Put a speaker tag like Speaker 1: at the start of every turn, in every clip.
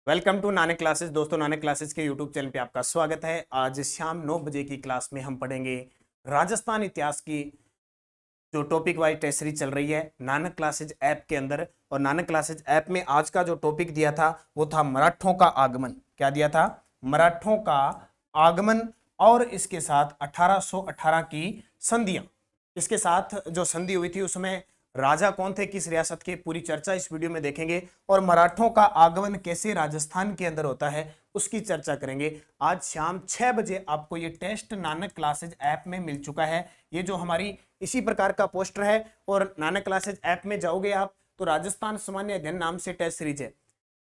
Speaker 1: Welcome to Nanak classes. दोस्तों, Nanak classes के YouTube channel पे आपका स्वागत है। आज शाम 9 बजे की क्लास में हम पढ़ेंगे राजस्थान इतिहास की जो टॉपिक वाइज टेस्ट सीरीज चल रही है नानक क्लासेज ऐप के अंदर। और नानक क्लासेज ऐप में आज का जो टॉपिक दिया था वो था मराठों का आगमन। क्या दिया था? मराठों का आगमन और इसके साथ 1818 की संधियां। इसके साथ जो संधि हुई थी उसमें राजा कौन थे, किस रियासत के, पूरी चर्चा इस वीडियो में देखेंगे। और मराठों का आगमन कैसे राजस्थान के अंदर होता है उसकी चर्चा करेंगे। आज शाम 6 बजे आपको ये टेस्ट नानक क्लासेज ऐप में मिल चुका है। ये जो हमारी इसी प्रकार का पोस्टर है और नानक क्लासेज ऐप में जाओगे आप तो राजस्थान सामान्य अध्ययन नाम से टेस्ट सीरीज है।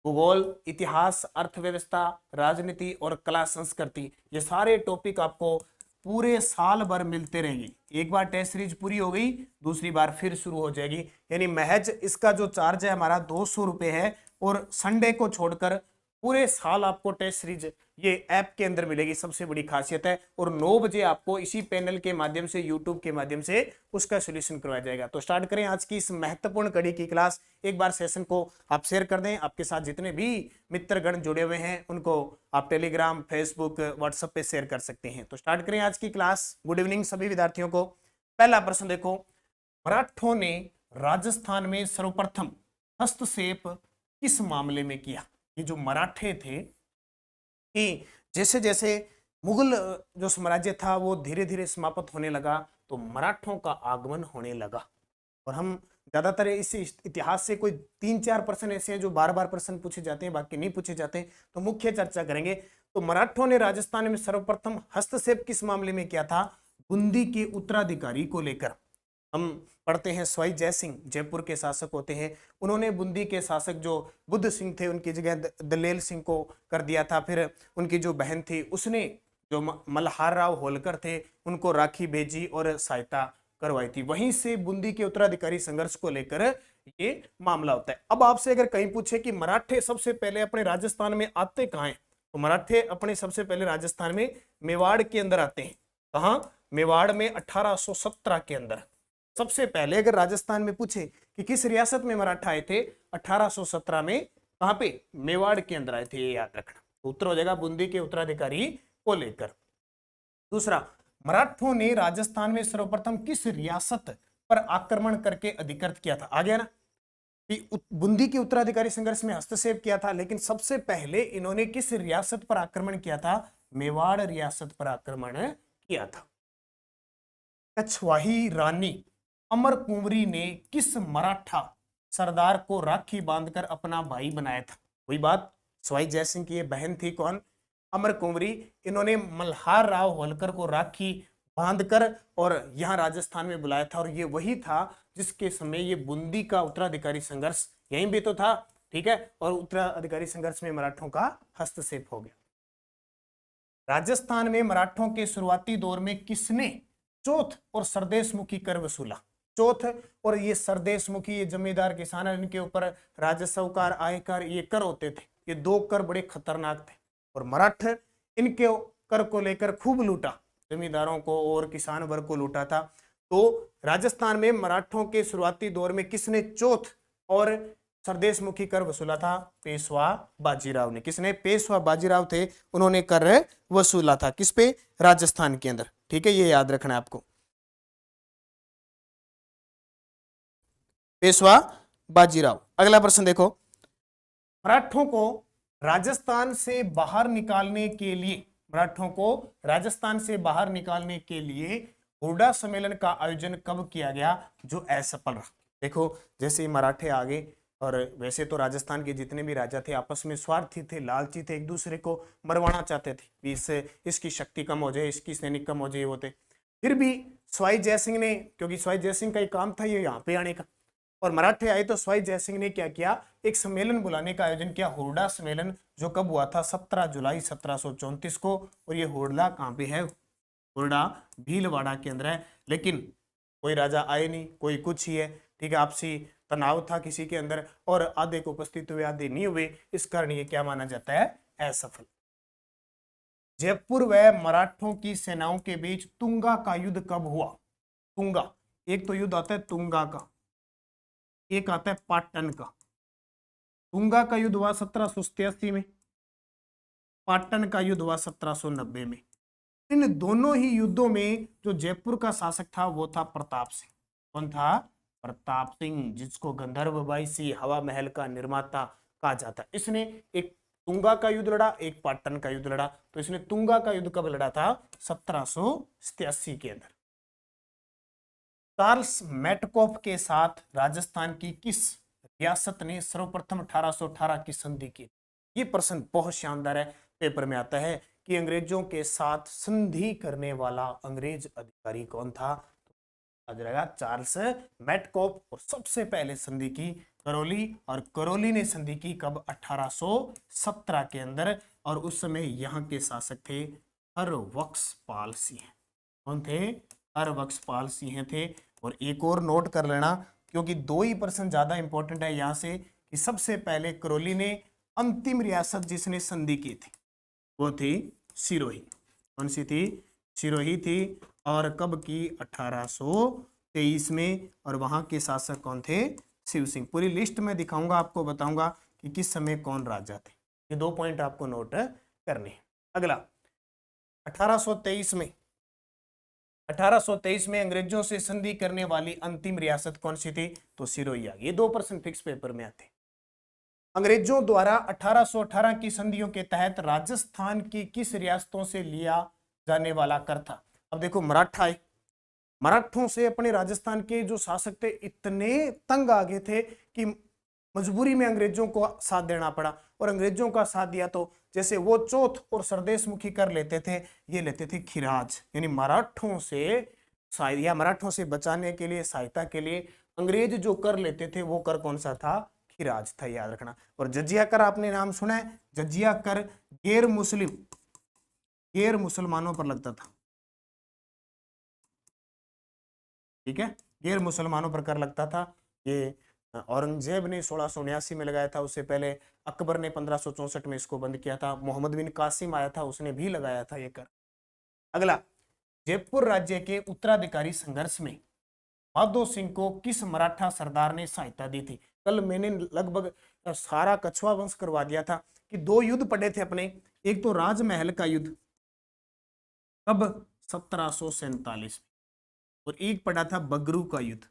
Speaker 1: भूगोल, इतिहास, अर्थव्यवस्था, राजनीति और कला संस्कृति, ये सारे टॉपिक आपको पूरे साल भर मिलते रहेंगे। एक बार टेस्ट सीरीज पूरी हो गई, दूसरी बार फिर शुरू हो जाएगी। यानी महज इसका जो चार्ज है हमारा 200 रुपये है और संडे को छोड़कर पूरे साल आपको टेस्ट सीरीज ये ऐप के अंदर मिलेगी। सबसे बड़ी खासियत है। और 9 बजे आपको इसी पैनल के माध्यम से, यूट्यूब के माध्यम से उसका सोल्यूशन करवाया जाएगा। तो स्टार्ट करें आज की इस महत्वपूर्ण कड़ी की क्लास। एक बार सेशन को आप शेयर कर दें। आपके साथ जितने भी मित्रगण जुड़े हुए हैं उनको आप टेलीग्राम, फेसबुक, व्हाट्सएप पे शेयर कर सकते हैं। तो स्टार्ट करें आज की क्लास। गुड इवनिंग सभी विद्यार्थियों को। पहला प्रश्न देखो, मराठों ने राजस्थान में सर्वप्रथम हस्तक्षेप किस मामले में किया? ये जो मराठे थे कि जैसे जैसे मुगल जो साम्राज्य था वो धीरे धीरे समाप्त होने लगा तो मराठों का आगमन होने लगा। और हम ज्यादातर इस इतिहास से कोई 3-4 प्रश्न ऐसे हैं जो बार बार प्रश्न पूछे जाते हैं, बाकी नहीं पूछे जाते। तो मुख्य चर्चा करेंगे। तो मराठों ने राजस्थान में सर्वप्रथम हस्तक्षेप किस मामले में किया था? बूंदी के उत्तराधिकारी को लेकर। हम पढ़ते हैं सवाई जय सिंह जयपुर के शासक होते हैं। उन्होंने बूंदी के शासक जो बुद्ध सिंह थे उनकी जगह दलेल सिंह को कर दिया था। फिर उनकी जो बहन थी उसने जो मल्हार राव होलकर थे उनको राखी भेजी और सहायता करवाई थी। वहीं से बूंदी के उत्तराधिकारी संघर्ष को लेकर ये मामला होता है। अब आपसे अगर कहीं पूछे कि मराठे सबसे पहले अपने राजस्थान में आते कहाँ हैं, तो मराठे अपने सबसे पहले राजस्थान में मेवाड़ के अंदर आते हैं। कहाँ? मेवाड़ में 1817 के अंदर। सबसे पहले अगर राजस्थान में पूछे कि किस रियासत में मराठा आए थे 1817 में, कहां पे? मेवाड़ के अंदर आए थे। ये याद रखना। उत्तर हो जाएगा बूंदी के उत्तराधिकारी को लेकर। दूसरा, मराठों ने राजस्थान में सर्वप्रथम किस रियासत पर आक्रमण करके अधिकृत किया था? आ गया ना कि बूंदी के उत्तराधिकारी संघर्ष में हस्तक्षेप किया था, लेकिन सबसे पहले इन्होंने किस रियासत पर आक्रमण किया था? मेवाड़ रियासत पर आक्रमण किया था। कछवाही रानी अमर कुंवरी ने किस मराठा सरदार को राखी बांधकर अपना भाई बनाया था? वही बात, सवाई जयसिंह की ये बहन थी। कौन? अमर कुंवरी। इन्होंने मल्हार राव होलकर को राखी बांधकर और यहां राजस्थान में बुलाया था। और ये वही था जिसके समय ये बूंदी का उत्तराधिकारी संघर्ष यहीं भी तो था। ठीक है। और उत्तराधिकारी संघर्ष में मराठों का हस्तक्षेप हो गया। राजस्थान में मराठों के शुरुआती दौर में किसने चौथ और सरदेशमुखी कर वसूला? चौथ और ये सरदेशमुखी, ये जमींदार किसान, इनके ऊपर राजस्व कर, आयकर, ये कर होते थे। ये दो कर बड़े खतरनाक थे। और मराठे इनके कर को लेकर खूब लूटा, जमींदारों को और किसान वर्ग को लूटा था। तो राजस्थान में मराठों के शुरुआती दौर में किसने चौथ और सरदेशमुखी कर वसूला था? पेशवा बाजीराव ने। किसने? पेशवा बाजीराव थे, उन्होंने कर वसूला था। किस पे? राजस्थान के अंदर। ठीक है, ये याद रखना है आपको। पेशवा बाजीराव। अगला प्रश्न देखो, मराठों को राजस्थान से बाहर निकालने के लिए, मराठों को राजस्थान से बाहर निकालने के लिए हुड्डा सम्मेलन का आयोजन कब किया गया जो असफल रहा? देखो, जैसे ही मराठे आ गए, और वैसे तो राजस्थान के जितने भी राजा थे आपस में स्वार्थी थे, लालची थे, एक दूसरे को मरवाना चाहते थे। इसकी शक्ति कम हो जाए, इसकी सैनिक कम हो जाए, वो थे। फिर भी सवाई जयसिंह ने, क्योंकि सवाई जयसिंह का ही काम था ये यहाँ पे आने का, और मराठे आए तो सवाई जयसिंह ने क्या किया? एक सम्मेलन बुलाने का आयोजन किया, हुड्डा सम्मेलन, जो कब हुआ था? 17 जुलाई 1734 को। और ये हुड्डा कहाँ पे है? हुड्डा भीलवाड़ा के अंदर है। लेकिन कोई राजा आए नहीं, कोई कुछ ही है। ठीक है, आपसी तनाव था किसी के अंदर, और आधे को उपस्थित हुए, आधे नहीं हुए। इस कारण ये क्या माना जाता है? असफल। जयपुर व मराठों की सेनाओं के बीच तुंगा का युद्ध कब हुआ? तुंगा, एक तो युद्ध आता है तुंगा का, एक आता है पाटन का। तुंगा का युद्ध हुआ 1787 में। पाटन का युद्ध हुआ 1790 में। इन दोनों ही युद्धों में जो जयपुर का शासक था वो था प्रताप सिंह। कौन था? प्रताप सिंह, जिसको गंधर्व बाईसी हवा महल का निर्माता कहा जाता है। इसने एक तुंगा का युद्ध लड़ा, एक पाटन का युद्ध लड़ा। तो इसने तुंगा का युद्ध कब लड़ा था? 1787 के अंदर। चार्ल्स मेटकॉफ के साथ राजस्थान की किस रियासत ने सर्वप्रथम 1818 की संधि की? ये प्रश्न बहुत शानदार है, पेपर में आता है कि अंग्रेजों के साथ संधि करने वाला अंग्रेज अधिकारी कौन था? आ जाएगा चार्ल्स मेटकॉफ। और सबसे पहले संधि की करौली, और करौली ने संधि की कब? 1817 के अंदर। और उस समय यहाँ के शासक थे हरबख्शपाल सिंह। कौन थे? हरबख्शपाल सिंह थे। और एक और नोट कर लेना, क्योंकि 2 ही % ज्यादा इंपॉर्टेंट है यहां से, कि सबसे पहले करौली ने अंतिम रियासत जिसने संधि की थी वो थी सिरोही। कौन सी थी? सिरोही थी। और कब की? 1823 में। और वहां के शासक कौन थे? शिव सिंह। पूरी लिस्ट में दिखाऊंगा, आपको बताऊंगा कि किस समय कौन राजा थे। ये 2 पॉइंट आपको नोट करने हैं। अगला 1823 में 1823 में अंग्रेजों से संधि करने वाली अंतिम रियासत कौन सी थी? तो सिरोही। ये 2% फिक्स पेपर में आते। अंग्रेजों द्वारा 1818 की संधियों के तहत राजस्थान की किस रियासतों से लिया जाने वाला कर था? अब देखो, मराठा है, मराठों से अपने राजस्थान के जो शासक थे इतने तंग आ गए थे कि मजबूरी में अंग्रेजों को साथ देना पड़ा। और अंग्रेजों का साथ दिया तो जैसे वो चौथ और सरदेश मुखी कर लेते थे, ये लेते थे खिराज। यानी मराठों से बचाने के लिए, सहायता के लिए अंग्रेज जो कर लेते थे वो कर कौन सा था? खिराज था, याद रखना। और जजिया कर आपने नाम सुना है? जजिया कर गैर मुसलमानों पर लगता था। ठीक है, गैर मुसलमानों पर कर लगता था। ये औरंगजेब ने 1679 में लगाया था। उससे पहले अकबर ने 1564 में इसको बंद किया था। मोहम्मद बिन कासिम आया था, उसने भी लगाया था ये कर। अगला, जयपुर राज्य के उत्तराधिकारी संघर्ष में माधो सिंह को किस मराठा सरदार ने सहायता दी थी? कल मैंने लगभग सारा कछवा वंश करवा दिया था कि 2 युद्ध पड़े थे अपने। एक तो राजमहल का युद्ध कब? 1747। और एक पड़ा था बगरू का युद्ध।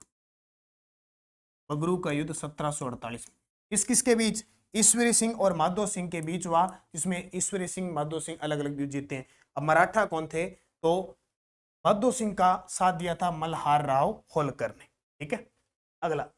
Speaker 1: बगरू का युद्ध 1748। किस किस के बीच? ईश्वरी सिंह और माधो सिंह के बीच हुआ, जिसमें ईश्वरी सिंह माधो सिंह अलग अलग युद्ध जीते हैं। अब मराठा कौन थे? तो माधो सिंह का साथ दिया था मल्हार राव होलकर ने। ठीक है। अगला,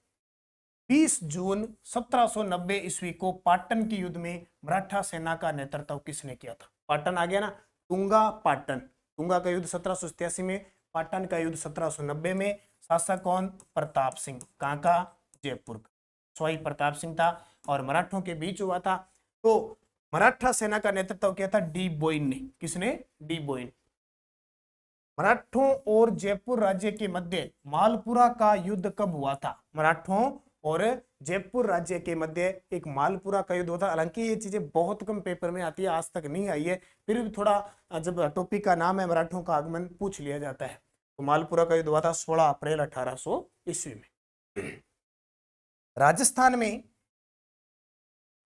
Speaker 1: 20 जून 1790 ईस्वी को पाटन के युद्ध में मराठा सेना का नेतृत्व किसने किया था? पाटन आ गया ना, तुंगा पाटन। तुंगा का युद्ध 1787 में, पाटन का युद्ध 1790 में। शासक कौन? प्रताप सिंह। कहां का? जयपुर का। स्वाई प्रताप सिंह था। और मराठों के बीच हुआ था। तो मराठा सेना का नेतृत्व किया था डी बोइन ने। किसने? डी बोइन। मराठों और जयपुर राज्य के मध्य मालपुरा का युद्ध कब हुआ था? मराठों और जयपुर राज्य के मध्य एक मालपुरा का युद्ध होता। हालांकि ये चीजें बहुत कम पेपर में आती है, आज तक नहीं आई है, फिर भी थोड़ा जब टॉपिक का नाम है मराठों का आगमन पूछ लिया जाता है। तो मालपुरा का युद्ध हुआ था 16 अप्रैल 1800 ईस्वी में।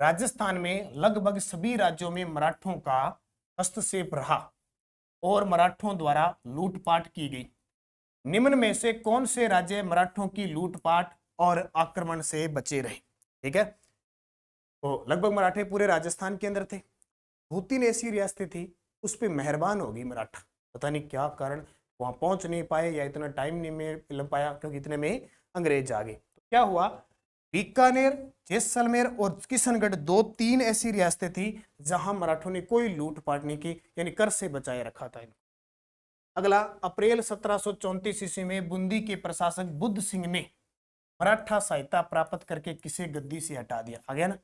Speaker 1: राजस्थान में लगभग सभी राज्यों में मराठों का हस्तक्षेप रहा और मराठों द्वारा लूटपाट की गई। निम्न में से कौन से राज्य मराठों की लूटपाट और आक्रमण से बचे रहे? ठीक है, तो लगभग मराठे पूरे राजस्थान के अंदर थे। 2-3 ऐसी रियासतें थी उस पर मेहरबान हो गई मराठा, पता नहीं क्या कारण, वहां पहुंच नहीं पाए या इतना टाइम नहीं मिल पाया, क्योंकि इतने में अंग्रेज आ गए। तो क्या हुआ? बीकानेर, जैसलमेर और किशनगढ़ 2-3 ऐसी रियासतें थी जहां मराठों ने कोई लूटपाट नहीं की, यानी कर से बचाए रखा था इनको। अगला, अप्रैल 1734 ईस्वी में बूंदी के प्रशासक बुद्ध सिंह ने मराठा सहायता प्राप्त करके किसे गद्दी से हटा दिया? आ गया ना,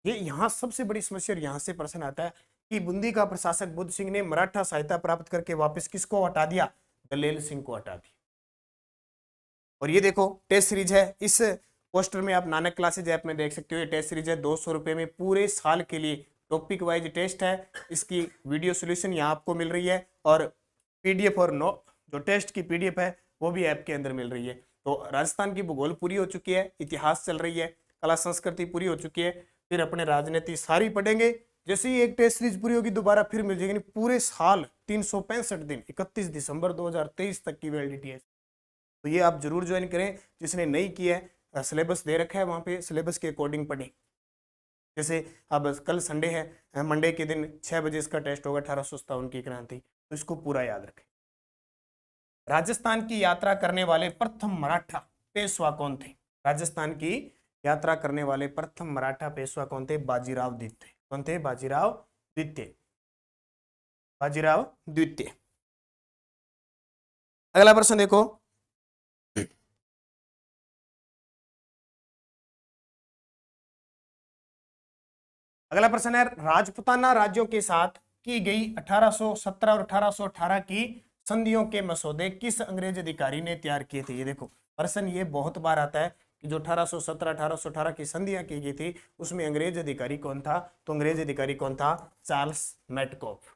Speaker 1: ये यहाँ सबसे बड़ी समस्या, यहां से प्रश्न आता है कि बूंदी का प्रशासक बुद्ध सिंह ने मराठा सहायता प्राप्त करके वापस किसको हटा दिया? दलेल सिंह को हटा दिया। और ये देखो टेस्ट सीरीज है, इस पोस्टर में आप नानक क्लासेज ऐप में देख सकते हो। ये टेस्ट सीरीज है 200 रुपए में पूरे साल के लिए, टॉपिक वाइज टेस्ट है। इसकी वीडियो सोल्यूशन यहाँ आपको मिल रही है और पीडीएफ और जो टेस्ट की पीडीएफ है वो भी ऐप के अंदर मिल रही है। तो राजस्थान की भूगोल पूरी हो चुकी है, इतिहास चल रही है, कला संस्कृति पूरी हो चुकी है, फिर अपने राजनीति सारी पढ़ेंगे, जैसे ही एक टेस्ट सीरीज पूरी होगी दोबारा फिर मिल जाएगी, पूरे साल 365 दिन 31 दिसंबर 2023 तक की वैलिडिटी है। तो ये आप जरूर ज्वाइन करें। जिसने नहीं किया है, सिलेबस दे रखा है वहां पे, सिलेबस के अकॉर्डिंग पढ़ें। जैसे अब कल संडे है, मंडे के दिन 6 बजे इसका टेस्ट होगा, 1857 की क्रांति, तो इसको पूरा याद रखें। राजस्थान की यात्रा करने वाले प्रथम मराठा पेशवा कौन थे? राजस्थान की यात्रा करने वाले प्रथम मराठा पेशवा कौन थे? बाजीराव द्वितीय। कौन थे? बाजीराव द्वितीय। बाजीराव द्वितीय। अगला प्रश्न देखो, अगला प्रश्न है राजपुताना राज्यों के साथ की गई 1817 और 1818 की संधियों के मसौदे किस अंग्रेज अधिकारी ने तैयार किए थे? ये देखो प्रश्न ये बहुत बार आता है कि जो 1817 1818 की संधियां की गई थी उसमें अंग्रेज अधिकारी कौन था? तो अंग्रेज अधिकारी कौन था? Charles Metcalfe.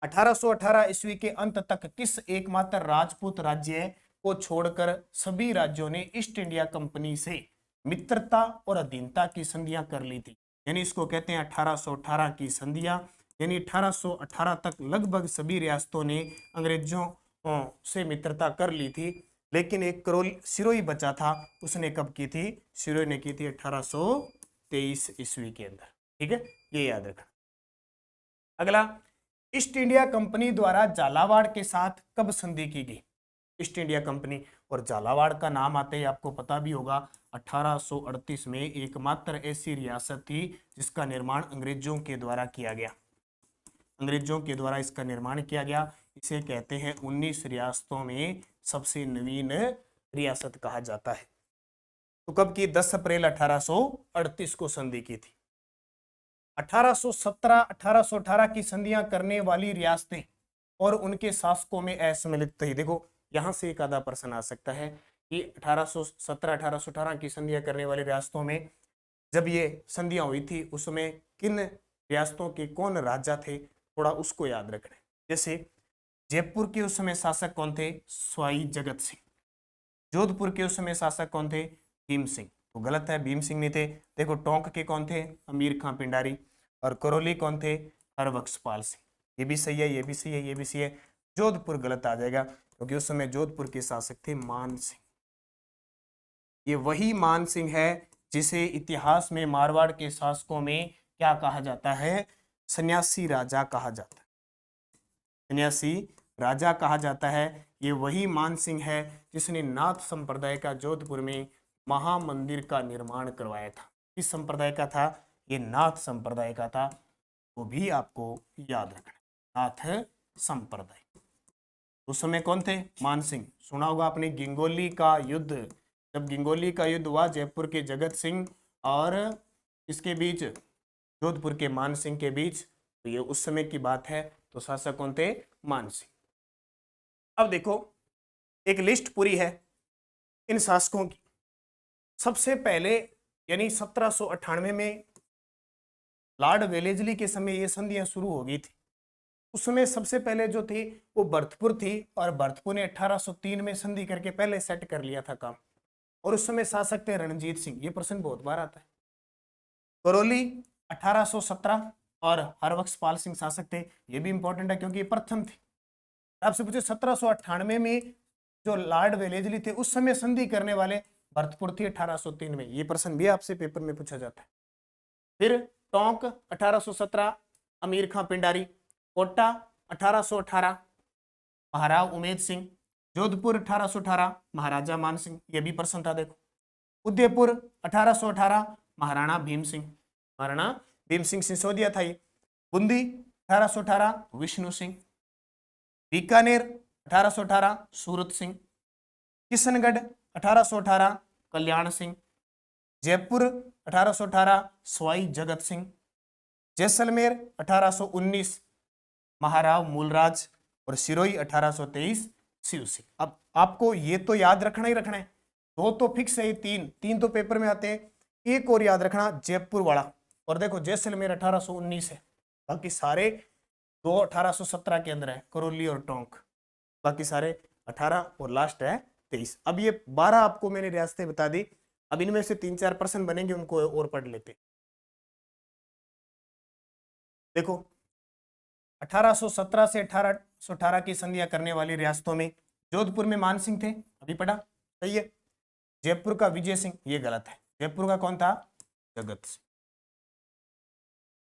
Speaker 1: 1818 ईस्वी के अंत तक किस एकमात्र राजपूत राज्य को छोड़कर सभी राज्यों ने ईस्ट इंडिया कंपनी से मित्रता और अधीनता की संधियां कर ली थी? यानी इसको कहते हैं 1818 की संधियां। यानी 1818 तक लगभग सभी रियासतों ने अंग्रेजों से मित्रता कर ली थी, लेकिन एक करोल सिरोही बचा था, उसने कब की थी? सिरोही ने की थी 1823 ईस्वी के अंदर। ठीक है, ये याद रखना। अगला, ईस्ट इंडिया कंपनी द्वारा झालावाड़ के साथ कब संधि की गई? ईस्ट इंडिया कंपनी और झालावाड़ का नाम आते ही आपको पता भी होगा, 1838 में एकमात्र ऐसी रियासत थी जिसका निर्माण अंग्रेजों के द्वारा किया गया। अंग्रेजों के द्वारा इसका निर्माण किया गया। इसे कहते हैं 19 रियासतों में सबसे नवीन रियासत कहा जाता है। तो कब की? 10 अप्रैल 1838 को संधि की थी। 1817 1818 की संधियां करने वाली रियासतें और उनके शासकों में असम्मिलित थी। देखो यहां से एक आधा प्रश्न आ सकता है कि 1817 1818 की संधियां करने वाली रियासतों में जब ये संधियां हुई थी उसमें किन रियासतों के कौन राजा थे, थोड़ा उसको याद रखना है। जैसे जयपुर के उस समय शासक कौन थे? स्वाई जगत सिंह। जोधपुर के उस समय शासक कौन थे? भीम सिंह। तो गलत है, भीम सिंह नहीं थे। देखो टोंक के कौन थे? अमीर खां पिंडारी। और करौली कौन थे? हरबख्शपाल सिंह। ये भी सही है, ये भी सही है, ये भी सही है। जोधपुर गलत आ जाएगा क्योंकि उस समय जोधपुर के शासक थे मान सिंह। ये वही मान सिंह है जिसे इतिहास में मारवाड़ के शासकों में क्या कहा जाता है? सन्यासी राजा कहा जाता है। सन्यासी राजा कहा जाता है। ये वही मान सिंह है जिसने नाथ संप्रदाय का जोधपुर में महामंदिर का निर्माण करवाया था। किस संप्रदाय का था? ये नाथ संप्रदाय का था। वो भी आपको याद रखना, नाथ संप्रदाय। उस समय कौन थे? मान सिंह। सुना होगा आपने गिंगोली का युद्ध। जब गिंगोली का युद्ध हुआ जयपुर के जगत सिंह और इसके बीच, जोधपुर के मान सिंह के बीच, तो ये उस समय की बात है। तो शासक कौन थे? मान सिंह। अब देखो एक लिस्ट पूरी है इन शासकों की। सबसे पहले यानी 1798 में लॉर्ड वेलेजली के समय ये संधियां शुरू हो गई थी। उस समय सबसे पहले जो थी वो भरतपुर थी और भरतपुर ने 1803 में संधि करके पहले सेट कर लिया था काम। और उस समय शासक थे रणजीत सिंह। ये प्रश्न बहुत बार आता है। करौली 1817 और हरबख्शपाल सिंह शासक थे। ये भी इंपॉर्टेंट है क्योंकि ये प्रथम थे। आपसे पूछे 1798 में जो लॉर्ड वेलेजली थे उस समय संधि करने वाले भरतपुर थी 1803 में। ये प्रश्न भी आपसे पेपर में पूछा जाता है। फिर टोंक 1817 अमीर खां पिंडारी। कोटा 1818 महाराव उमेद सिंह। जोधपुर 1818 महाराजा मान सिंह। ये भी प्रश्न था देखो। उदयपुर 1818 महाराणा भीम सिंह। महाराणा भीम सिंह सिसोदिया था ये। बूंदी 1818 विष्णु सिंह। बीकानेर 1818 सूरत सिंह। किशनगढ़ 1818 कल्याण सिंह। जयपुर 1818 स्वाई जगत सिंह। जैसलमेर 1819 महाराव मूलराज। और सिरोही 1823 शिव सिंह। अब आपको ये तो याद रखना ही रखना है। दो तो फिक्स है, तीन तो पेपर में आते हैं। एक और याद रखना जयपुर वाला। और देखो जैसलमेर 1819 है, बाकी सारे दो 1817 के अंदर है, करौली और टोंक। बाकी सारे 18 और लास्ट है 23। अब ये 12 आपको मैंने रियासतें बता दी। अब इनमें से 3-4 प्रश्न बनेंगे, उनको और पढ़ लेते। देखो 1817 से 1818 की संधियां करने वाली रियासतों में जोधपुर में मान सिंह थे, अभी पढ़ा, सही है। जयपुर का विजय सिंह, ये गलत है। जयपुर का कौन था? जगत सिंह।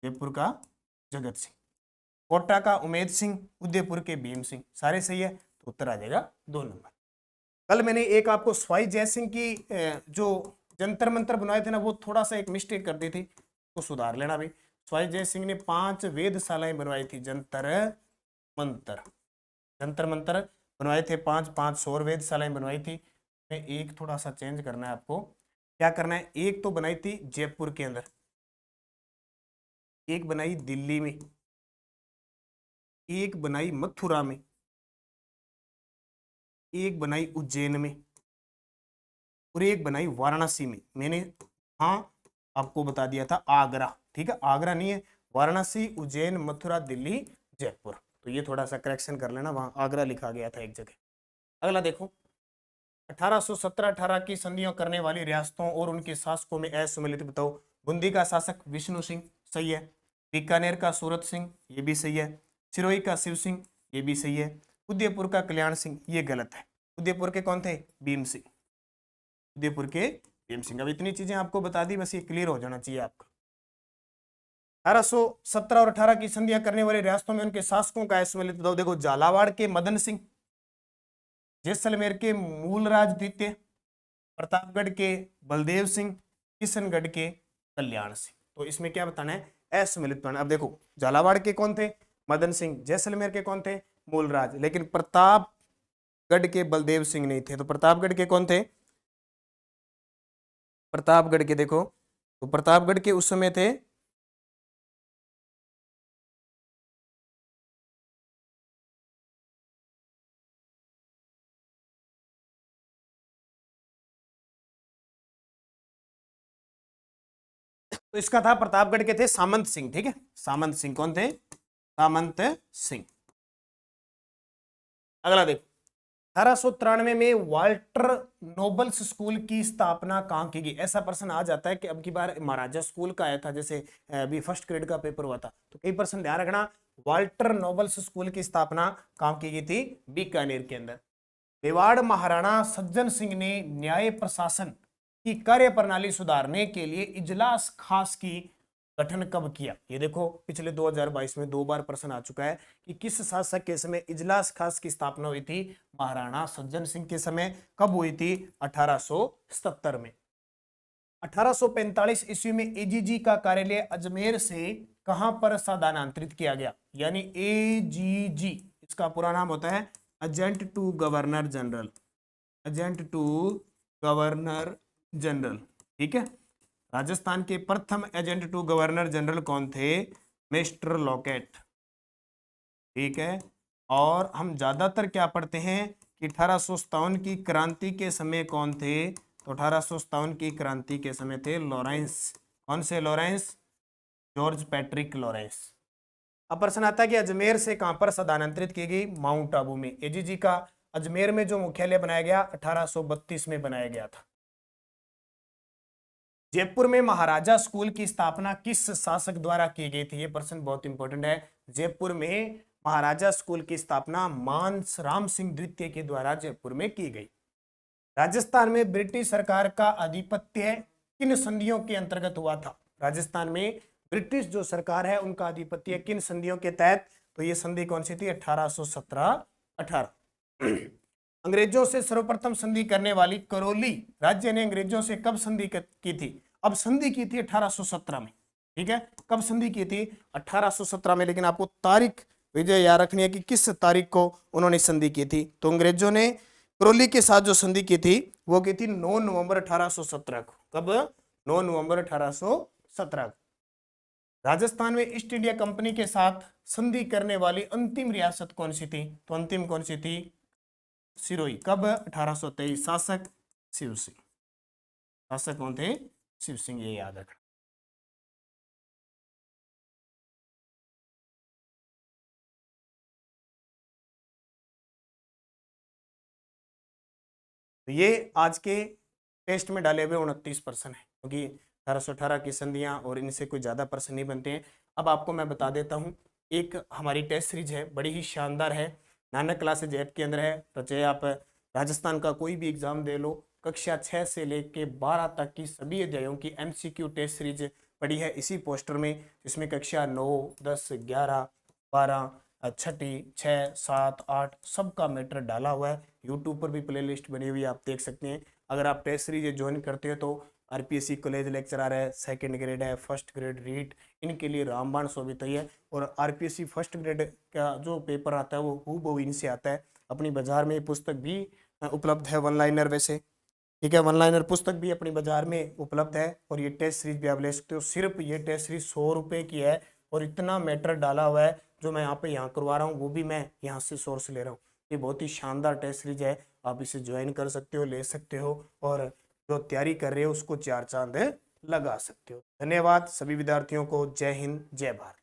Speaker 1: जयपुर का जगत सिंह। कोटा का उमेद सिंह, उदयपुर के भीम सिंह, सारे सही है, तो उत्तर आ जाएगा 2 नंबर। कल मैंने एक आपको स्वाई जय सिंह की जो जंतर मंतर बनाए थे ना, वो थोड़ा सा एक मिस्टेक कर दी थी, तो सुधार लेना भाई। स्वाई जय सिंह ने 5 वेधशालाएं बनवाई थी, जंतर मंतर, जंतर मंतर बनवाए थे 5 सौर वेधशालाएं बनवाई थी। मैं एक थोड़ा सा चेंज करना है आपको, क्या करना है, एक तो बनाई थी जयपुर के अंदर, एक बनाई दिल्ली में, एक बनाई मथुरा में, एक बनाई उज्जैन में, और एक बनाई वाराणसी में। मैंने हाँ आपको बता दिया था आगरा, ठीक है, आगरा नहीं है, वाराणसी, उज्जैन, मथुरा, दिल्ली, जयपुर। तो ये थोड़ा सा करेक्शन कर लेना, वहां आगरा लिखा गया था एक जगह। अगला देखो 1817-18 की संधियों करने वाली रियासतों और उनके शासकों में असम्मिलित बताओ। बूंदी का शासक विष्णु सिंह, सही है। बीकानेर का सूरत सिंह, ये भी सही है। सिरोही का शिव सिंह, ये भी सही है। उदयपुर का कल्याण सिंह, ये गलत है। उदयपुर के कौन थे? भीम सिंह। उदयपुर के भीम सिंह। अब इतनी चीजें आपको बता दी, बस ये क्लियर हो जाना चाहिए आपका। 1817 और 18 की संधियां करने वाली रियासतों में उनके शासकों का सम्मिलित बताओ। देखो झालावाड़ के मदन सिंह, जैसलमेर के मूलराज द्वितीय, प्रतापगढ़ के बलदेव सिंह, किशनगढ़ के कल्याण सिंह। तो इसमें क्या बताना है? असम्मिलित बताना। अब देखो झालावाड़ के कौन थे? मदन सिंह। जैसलमेर के कौन थे? मूलराज। लेकिन प्रतापगढ़ के बलदेव सिंह नहीं थे। तो प्रतापगढ़ के कौन थे? प्रतापगढ़ के देखो, तो प्रतापगढ़ के उस समय थे तो इसका था प्रतापगढ़ के थे सामंत सिंह, ठीक है, सामंत सिंह। कौन थे? सामंत सिंह। अगला देखो 1893 में वाल्टर नोबल्स स्कूल की स्थापना कहां की गई? ऐसा प्रश्न आ जाता है कि अब की बार महाराजा स्कूल का आया था, जैसे अभी फर्स्ट ग्रेड का पेपर हुआ था, तो कई प्रश्न ध्यान रखना। वाल्टर नोबल्स स्कूल की स्थापना कहां की गई थी? बीकानेर के अंदर। मेवाड़ महाराणा सज्जन सिंह ने न्याय प्रशासन की कार्य प्रणाली सुधारने के लिए इजलास खास की गठन कब किया? ये देखो पिछले 2022 में 2 बार प्रश्न आ चुका है कि किस शासक के समय इजलास खास की स्थापना हुई थी? महाराणा सज्जन सिंह के समय। कब हुई थी? 1877 में। 1845 ईस्वी में एजीजी का कार्यालय अजमेर से कहां पर स्थानांतरित किया गया? यानी एजीजी, इसका पूरा नाम होता है agent to governor general, agent to governor general, ठीक है। राजस्थान के प्रथम एजेंट टू गवर्नर जनरल कौन थे? मिस्टर लॉकेट, ठीक है। और हम ज्यादातर क्या पढ़ते हैं कि 1857 की क्रांति के समय कौन थे? तो 1857 की क्रांति के समय थे लॉरेंस। कौन से लॉरेंस? George Patrick Lawrence. अब प्रश्न आता है कि अजमेर से कहां पर स्थानांतरित की गई? माउंट आबू में। एजीजी का अजमेर में जो मुख्यालय बनाया गया 1832 में बनाया गया था। जयपुर में महाराजा स्कूल की स्थापना किस शासक द्वारा की गई थी? ये प्रश्न बहुत इंपॉर्टेंट है। जयपुर में महाराजा स्कूल की स्थापना मानस राम सिंह द्वितीय के द्वारा जयपुर में की गई। राजस्थान में ब्रिटिश सरकार का आधिपत्य किन संधियों के अंतर्गत हुआ था? राजस्थान में ब्रिटिश जो सरकार है उनका आधिपत्य किन संधियों के तहत? तो ये संधि कौन सी थी? 1817-18। अंग्रेजों से सर्वप्रथम संधि करने वाली करौली राज्य ने अंग्रेजों से कब संधि की थी? अब संधि की थी 1817 में, ठीक है। कब संधि की थी? 1817 में। लेकिन आपको तारीख विजय याद रखनी है कि किस तारीख को उन्होंने संधि की थी। तो अंग्रेजों ने करौली के साथ जो संधि की थी वो की थी 9 नवंबर 1817 को। कब? 9 नवंबर 1817 को। राजस्थान में ईस्ट इंडिया कंपनी के साथ संधि करने वाली अंतिम रियासत कौन सी थी? तो अंतिम कौन सी थी? सिरोही। कब? 1823। शासक शिव सिंह। शासक कौन थे? शिव सिंह, ये याद रखना। तो ये आज के टेस्ट में डाले हुए 29 प्रश्न है, क्योंकि 1818 की संधियां और इनसे कोई ज्यादा प्रश्न नहीं बनते हैं। अब आपको मैं बता देता हूँ, एक हमारी टेस्ट सीरीज है, बड़ी ही शानदार है, नानक क्लासेज ऐप के अंदर है। तो चाहे आप राजस्थान का कोई भी एग्जाम दे लो, कक्षा 6 से लेके 12 तक की सभी अध्यायों की एमसीक्यू टेस्ट सीरीज पड़ी है इसी पोस्टर में, जिसमें कक्षा 9, 10, 11, 12, छठी, 6, 7, 8 सबका मैटर डाला हुआ है। यूट्यूब पर भी प्लेलिस्ट बनी हुई है, आप देख सकते हैं। अगर आप टेस्ट सीरीज ज्वाइन करते हो तो आरपीएससी कॉलेज लेक्चरर है, सेकंड ग्रेड है, फर्स्ट ग्रेड रीट, इनके लिए रामबाण सोभित है। और आरपीएससी फर्स्ट ग्रेड का जो पेपर आता है वो हूबहू इनसे आता है। अपनी बाजार में ये पुस्तक भी उपलब्ध है, वन लाइनर वैसे, ठीक है, वन लाइनर पुस्तक भी अपनी बाजार में उपलब्ध है। और ये टेस्ट सीरीज भी आप ले सकते हो। सिर्फ ये टेस्ट सीरीज 100 रुपये की है और इतना मैटर डाला हुआ है जो मैं यहाँ करवा रहा हूँ, वो भी मैं यहाँ से सोर्स ले रहा हूँ। ये बहुत ही शानदार टेस्ट सीरीज है, आप इसे ज्वाइन कर सकते हो, ले सकते हो, और जो तैयारी कर रहे हो उसको 4 चांद लगा सकते हो। धन्यवाद सभी विद्यार्थियों को। जय हिंद, जय भारत।